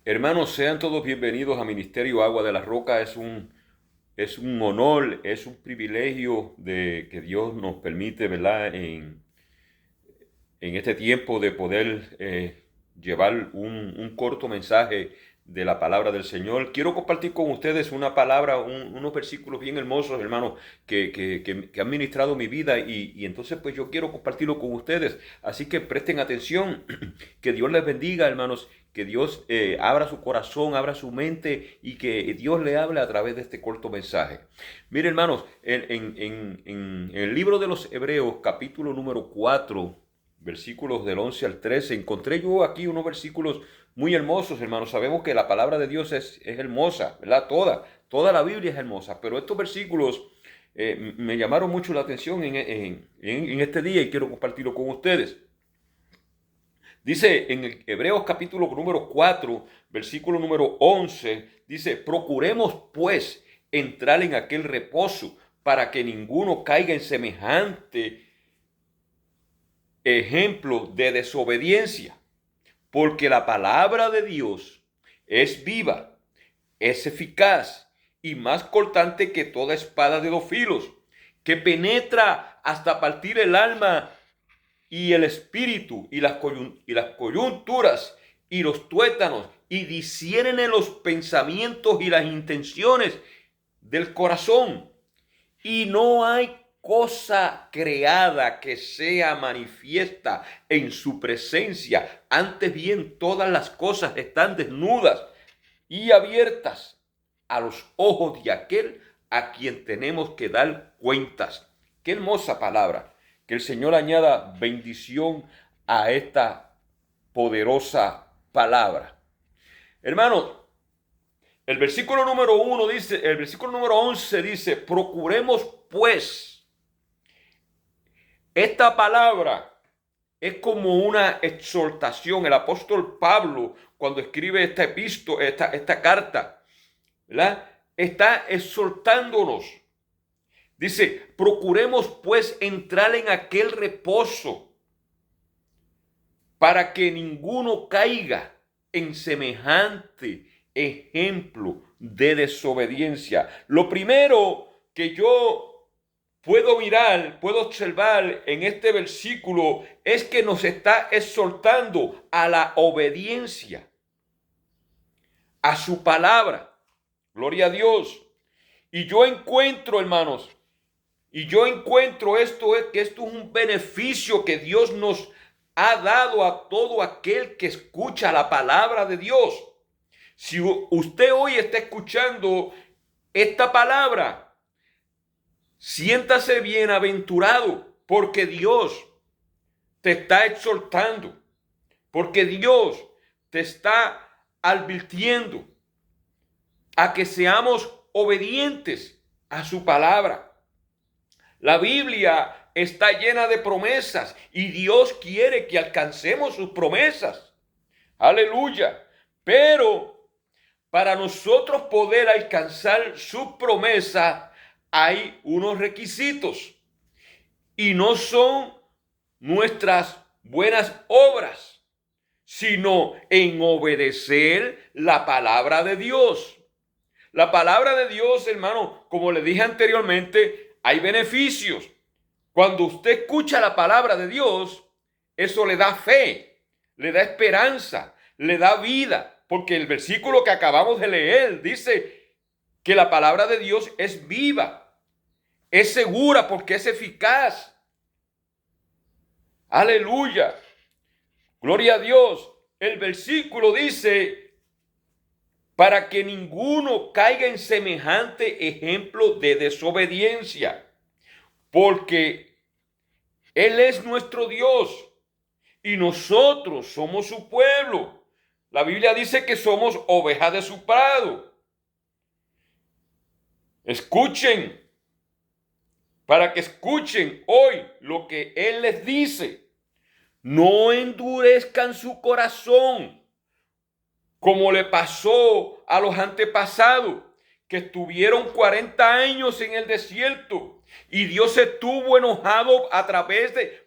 Hermanos, sean todos bienvenidos a Ministerio Agua de la Roca. Es un honor, es un privilegio de que Dios nos permite, ¿verdad? En este tiempo de poder llevar un corto mensaje de la palabra del Señor. Quiero compartir con ustedes una palabra, unos versículos bien hermosos, hermanos, que han ministrado mi vida y entonces pues yo quiero compartirlo con ustedes. Así que presten atención, que Dios les bendiga, hermanos, que Dios abra su corazón, abra su mente y que Dios le hable a través de este corto mensaje. Mire, hermanos, en el libro de los Hebreos, capítulo número 4, versículos del 11 al 13, encontré yo aquí unos versículos muy hermosos, hermanos. Sabemos que la palabra de Dios es hermosa, ¿verdad? Toda la Biblia es hermosa, pero estos versículos me llamaron mucho la atención en este día y quiero compartirlo con ustedes. Dice en el Hebreos capítulo número 4, versículo número 11, dice: procuremos pues entrar en aquel reposo para que ninguno caiga en semejante ejemplo de desobediencia, porque la palabra de Dios es viva, es eficaz y más cortante que toda espada de dos filos, que penetra hasta partir el alma y el espíritu y las coyunturas y los tuétanos, y discierne los pensamientos y las intenciones del corazón. Y no hay cosa creada que sea manifiesta en su presencia. Antes bien, todas las cosas están desnudas y abiertas a los ojos de aquel a quien tenemos que dar cuentas. Qué hermosa palabra. Que el Señor añada bendición a esta poderosa palabra. Hermanos, el versículo número 1 dice, el versículo número 11 dice: procuremos pues. Esta palabra es como una exhortación. El apóstol Pablo, cuando escribe esta carta, ¿verdad?, está exhortándonos. Dice: procuremos pues entrar en aquel reposo para que ninguno caiga en semejante ejemplo de desobediencia. Lo primero que yo puedo mirar, puedo observar en este versículo es que nos está exhortando a la obediencia a su palabra. Gloria a Dios. Y yo encuentro, hermanos, que esto es un beneficio que Dios nos ha dado a todo aquel que escucha la palabra de Dios. Si usted hoy está escuchando esta palabra, siéntase bienaventurado, porque Dios te está exhortando, porque Dios te está advirtiendo a que seamos obedientes a su palabra. La Biblia está llena de promesas y Dios quiere que alcancemos sus promesas. Aleluya. Pero para nosotros poder alcanzar sus promesas hay unos requisitos y no son nuestras buenas obras, sino en obedecer la palabra de Dios. La palabra de Dios, hermano, como le dije anteriormente, hay beneficios. Cuando usted escucha la palabra de Dios, eso le da fe, le da esperanza, le da vida, porque el versículo que acabamos de leer dice que la palabra de Dios es viva, es segura porque es eficaz. Aleluya. Gloria a Dios. El versículo dice: para que ninguno caiga en semejante ejemplo de desobediencia, porque Él es nuestro Dios y nosotros somos su pueblo. La Biblia dice que somos ovejas de su prado. Escuchen, para que escuchen hoy lo que Él les dice. No endurezcan su corazón, como le pasó a los antepasados, que estuvieron 40 años en el desierto y Dios estuvo enojado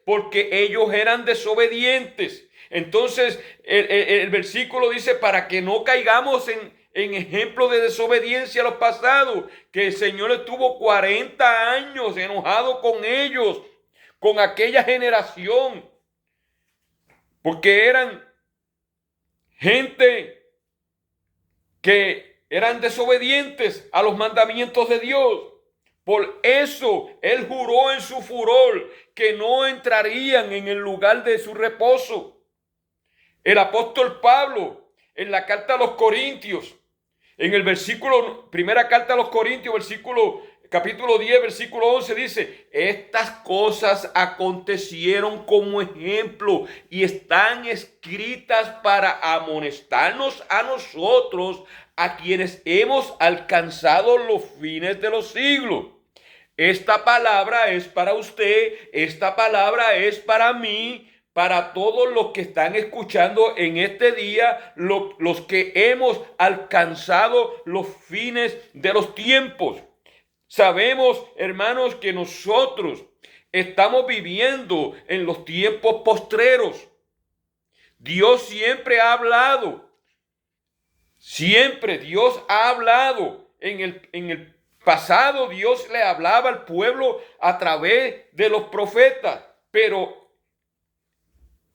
porque ellos eran desobedientes. Entonces el versículo dice, para que no caigamos en ejemplo de desobediencia a los pasados, que el Señor estuvo 40 años enojado con ellos, con aquella generación, porque eran gente que eran desobedientes a los mandamientos de Dios. Por eso Él juró en su furor que no entrarían en el lugar de su reposo. El apóstol Pablo, en la carta a los Corintios, en el versículo, primera carta a los Corintios, capítulo 10, versículo 11, dice, estas cosas acontecieron como ejemplo y están escritas para amonestarnos a nosotros, a quienes hemos alcanzado los fines de los siglos. Esta palabra es para usted, esta palabra es para mí, para todos los que están escuchando en este día, los que hemos alcanzado los fines de los tiempos. Sabemos, hermanos, que nosotros estamos viviendo en los tiempos postreros. Dios siempre ha hablado. Siempre Dios ha hablado. En el pasado Dios le hablaba al pueblo a través de los profetas. Pero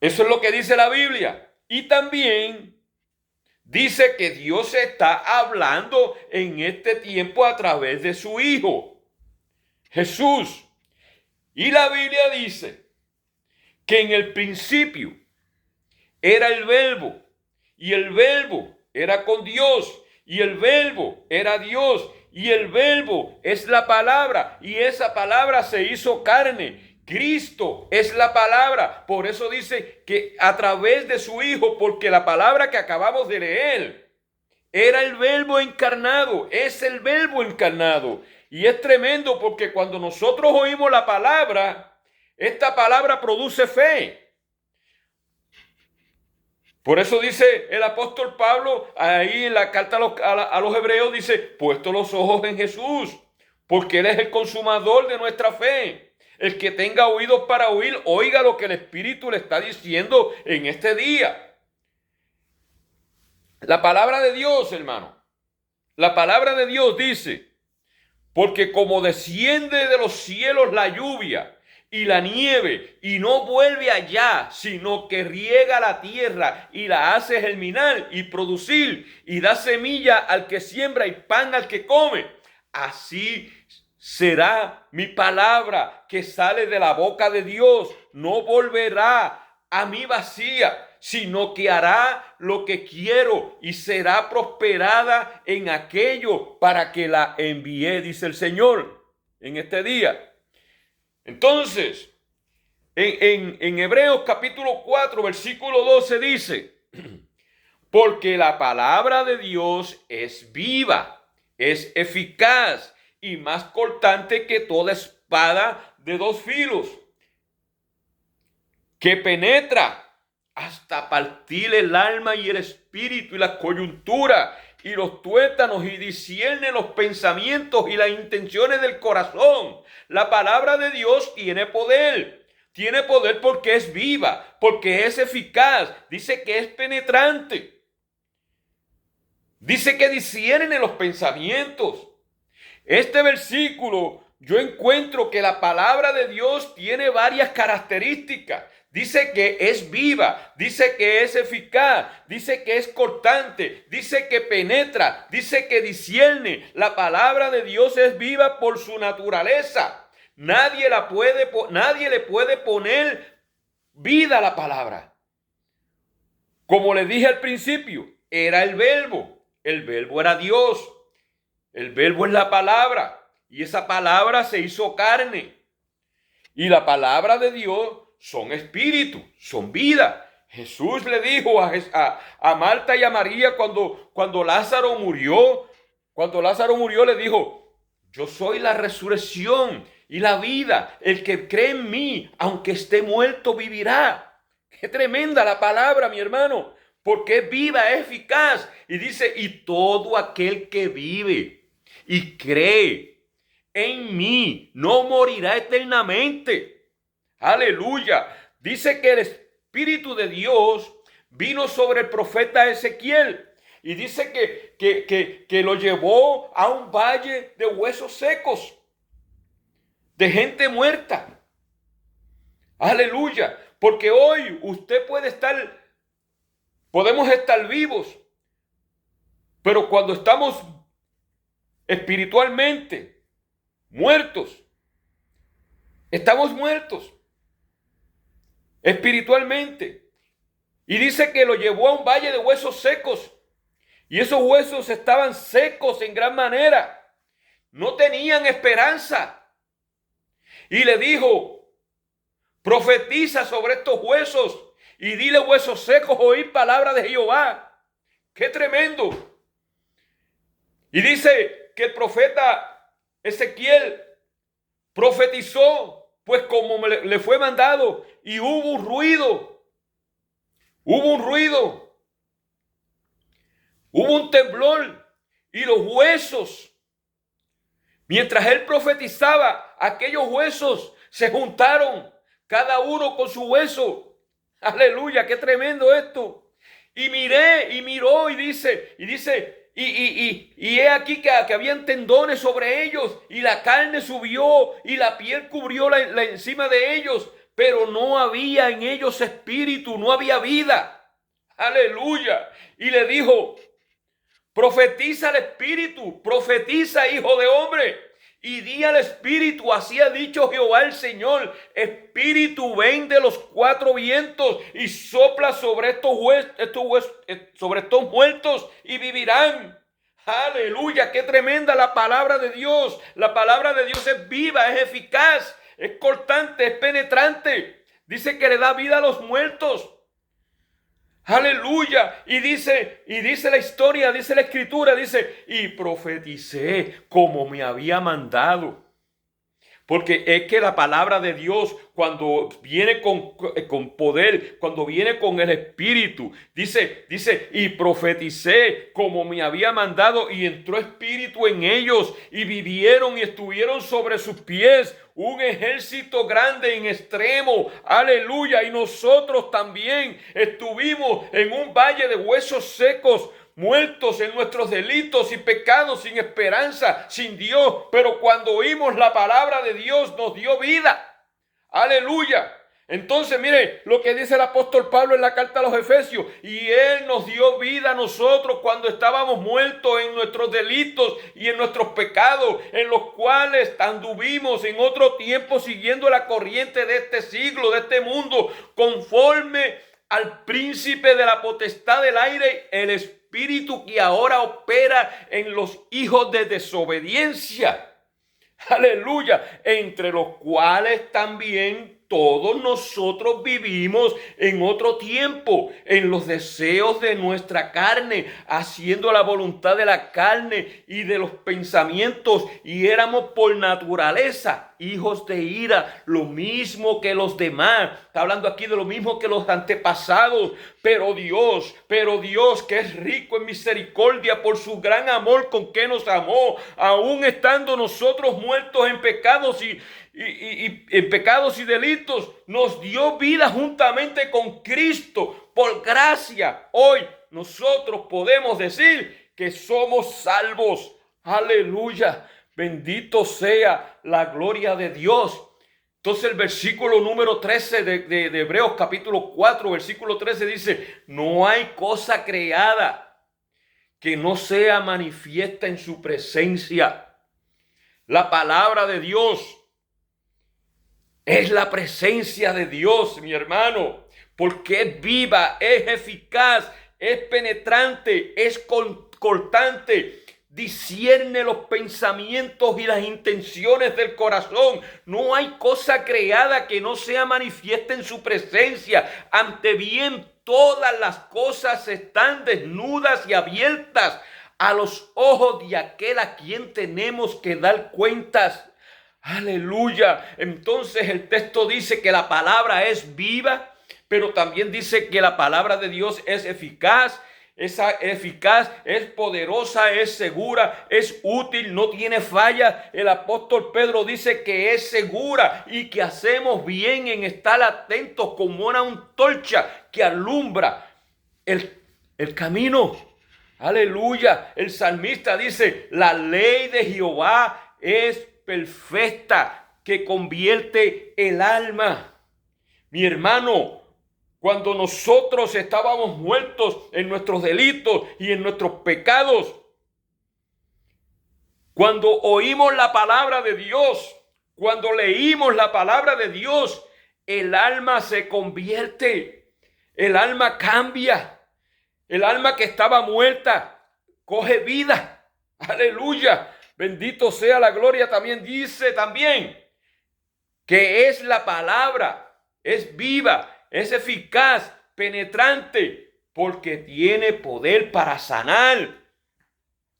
eso es lo que dice la Biblia. Y también dice que Dios está hablando en este tiempo a través de su Hijo, Jesús. Y la Biblia dice que en el principio era el Verbo, y el Verbo era con Dios, y el Verbo era Dios, y el Verbo es la palabra, y esa palabra se hizo carne. Cristo es la palabra. Por eso dice que a través de su Hijo, porque la palabra que acabamos de leer era el Verbo encarnado, es el Verbo encarnado. Y es tremendo porque cuando nosotros oímos la palabra, esta palabra produce fe. Por eso dice el apóstol Pablo, ahí en la carta a los hebreos, dice, puesto los ojos en Jesús, porque Él es el consumador de nuestra fe. El que tenga oídos para oír, oiga lo que el Espíritu le está diciendo en este día. La palabra de Dios, hermano, la palabra de Dios dice, porque como desciende de los cielos la lluvia y la nieve, y no vuelve allá, sino que riega la tierra y la hace germinar y producir, y da semilla al que siembra y pan al que come, así será mi palabra que sale de la boca de Dios. No volverá a mí vacía, sino que hará lo que quiero y será prosperada en aquello para que la envié, dice el Señor en este día. Entonces, en Hebreos capítulo 4, versículo 12 dice, porque la palabra de Dios es viva, es eficaz y más cortante que toda espada de dos filos, que penetra hasta partir el alma y el espíritu y la coyuntura y los tuétanos y discierne los pensamientos y las intenciones del corazón. La palabra de Dios tiene poder. Tiene poder porque es viva, porque es eficaz. Dice que es penetrante. Dice que discierne los pensamientos. Este versículo, yo encuentro que la palabra de Dios tiene varias características. Dice que es viva, dice que es eficaz, dice que es cortante, dice que penetra, dice que discierne. La palabra de Dios es viva por su naturaleza. Nadie le puede poner vida a la palabra. Como le dije al principio, era el Verbo era Dios. El Verbo es la palabra y esa palabra se hizo carne. Y la palabra de Dios son espíritu, son vida. Jesús le dijo a Marta y a María cuando Lázaro murió, le dijo, yo soy la resurrección y la vida. El que cree en mí, aunque esté muerto, vivirá. Qué tremenda la palabra, mi hermano, porque es viva, es eficaz. Y dice, y todo aquel que vive y cree en mí no morirá eternamente. Aleluya. Dice que el Espíritu de Dios vino sobre el profeta Ezequiel. Y dice que lo llevó a un valle de huesos secos, de gente muerta. Aleluya. Porque hoy usted podemos estar vivos, pero cuando estamos espiritualmente muertos, estamos muertos espiritualmente. Y dice que lo llevó a un valle de huesos secos. Y esos huesos estaban secos en gran manera. No tenían esperanza. Y le dijo: profetiza sobre estos huesos y dile, huesos secos, oíd palabra de Jehová. ¡Qué tremendo! Y dice que el profeta Ezequiel profetizó, pues como le fue mandado, y hubo un ruido, hubo un temblor, y los huesos, mientras él profetizaba, aquellos huesos se juntaron, cada uno con su hueso. Aleluya, qué tremendo esto. Y miré, y miró, y dice, y he aquí que habían tendones sobre ellos, y la carne subió, y la piel cubrió la encima de ellos, pero no había en ellos espíritu, no había vida. Aleluya. Y le dijo: profetiza al espíritu, profetiza, hijo de hombre, y di al espíritu, así ha dicho Jehová el Señor: espíritu, ven de los cuatro vientos y sopla sobre sobre estos muertos y vivirán. Aleluya, qué tremenda la palabra de Dios. La palabra de Dios es viva, es eficaz, es cortante, es penetrante. Dice que le da vida a los muertos. Aleluya. Y dice la historia, dice la escritura, dice: y profeticé como me había mandado. Porque es que la palabra de Dios, cuando viene con poder, cuando viene con el Espíritu, dice, y profeticé como me había mandado, y entró Espíritu en ellos, y vivieron y estuvieron sobre sus pies un ejército grande en extremo. Aleluya. Y nosotros también estuvimos en un valle de huesos secos, muertos en nuestros delitos y pecados, sin esperanza, sin Dios. Pero cuando oímos la palabra de Dios, nos dio vida. Aleluya. Entonces, mire lo que dice el apóstol Pablo en la carta a los Efesios: y Él nos dio vida a nosotros cuando estábamos muertos en nuestros delitos y en nuestros pecados, en los cuales anduvimos en otro tiempo siguiendo la corriente de este siglo, de este mundo, conforme al príncipe de la potestad del aire, el espíritu que ahora opera en los hijos de desobediencia. Aleluya. Entre los cuales también todos nosotros vivimos en otro tiempo, en los deseos de nuestra carne, haciendo la voluntad de la carne y de los pensamientos, y éramos por naturaleza hijos de ira, lo mismo que los demás. Está hablando aquí de lo mismo que los antepasados. Pero Dios, que es rico en misericordia, por su gran amor con que nos amó, aún estando nosotros muertos en pecados y en pecados y delitos, nos dio vida juntamente con Cristo. Por gracia, hoy nosotros podemos decir que somos salvos. Aleluya. Bendito sea la gloria de Dios. Entonces el versículo número 13 de Hebreos capítulo 4, versículo 13 dice: no hay cosa creada que no sea manifiesta en su presencia. La palabra de Dios es la presencia de Dios, mi hermano, porque es viva, es eficaz, es penetrante, es cortante, discierne los pensamientos y las intenciones del corazón. No hay cosa creada que no sea manifiesta en su presencia. Ante bien, todas las cosas están desnudas y abiertas a los ojos de aquel a quien tenemos que dar cuentas. Aleluya. Entonces el texto dice que la palabra es viva, pero también dice que la palabra de Dios es eficaz, es eficaz, es poderosa, es segura, es útil, no tiene falla. El apóstol Pedro dice que es segura y que hacemos bien en estar atentos como una antorcha que alumbra el camino. Aleluya. El salmista dice, la ley de Jehová es perfecta, que convierte el alma. Mi hermano, cuando nosotros estábamos muertos en nuestros delitos y en nuestros pecados, cuando oímos la palabra de Dios, cuando leímos la palabra de Dios, el alma se convierte, el alma cambia, el alma que estaba muerta coge vida. Aleluya, bendito sea la gloria. También dice que es la palabra, es viva, es eficaz, penetrante, porque tiene poder para sanar.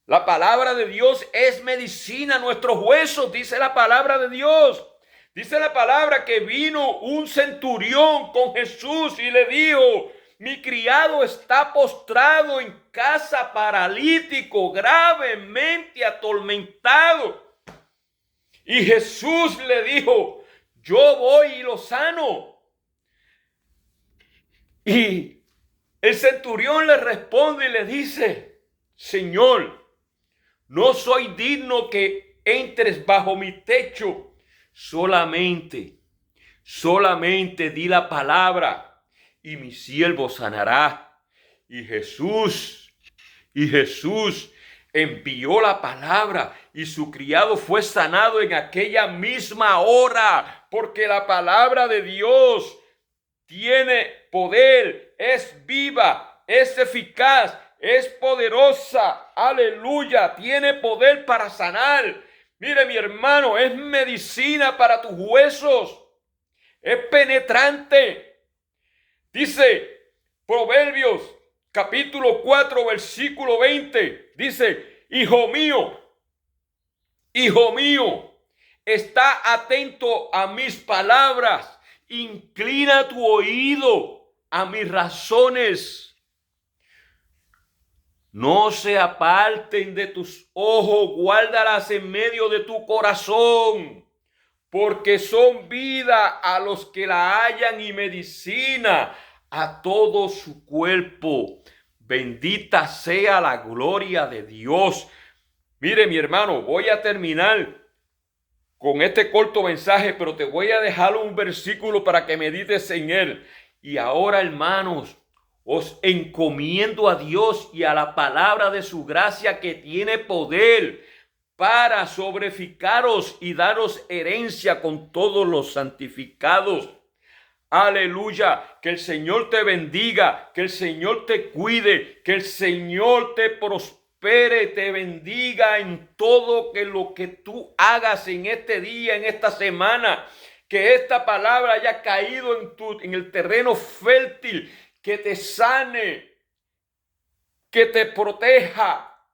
La palabra de Dios es medicina a nuestros huesos, dice la palabra de Dios. Dice la palabra que vino un centurión con Jesús y le dijo, mi criado está postrado en casa, paralítico, gravemente atormentado. Y Jesús le dijo, yo voy y lo sano. Y el centurión le responde y le dice, Señor, no soy digno que entres bajo mi techo. Solamente di la palabra y mi siervo sanará. Y Jesús envió la palabra y su criado fue sanado en aquella misma hora, porque la palabra de Dios tiene poder, es viva, es eficaz, es poderosa. Aleluya, tiene poder para sanar. Mire, mi hermano, es medicina para tus huesos, es penetrante. Dice Proverbios capítulo 4 versículo 20, dice, hijo mío, está atento a mis palabras, inclina tu oído a mis razones. No se aparten de tus ojos, guárdalas en medio de tu corazón, porque son vida a los que la hallan y medicina a todo su cuerpo. Bendita sea la gloria de Dios. Mire, mi hermano, voy a terminar con este corto mensaje, pero te voy a dejar un versículo para que medites en él. Y ahora, hermanos, os encomiendo a Dios y a la palabra de su gracia que tiene poder para sobreficaros y daros herencia con todos los santificados. Aleluya, que el Señor te bendiga, que el Señor te cuide, que el Señor te prospere, te bendiga en todo lo que tú hagas en este día, en esta semana. Que esta palabra haya caído en el terreno fértil, que te sane, que te proteja,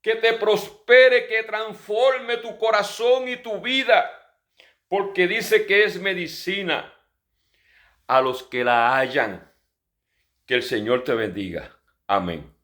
que te prospere, que transforme tu corazón y tu vida, porque dice que es medicina a los que la hallan. Que el Señor te bendiga. Amén.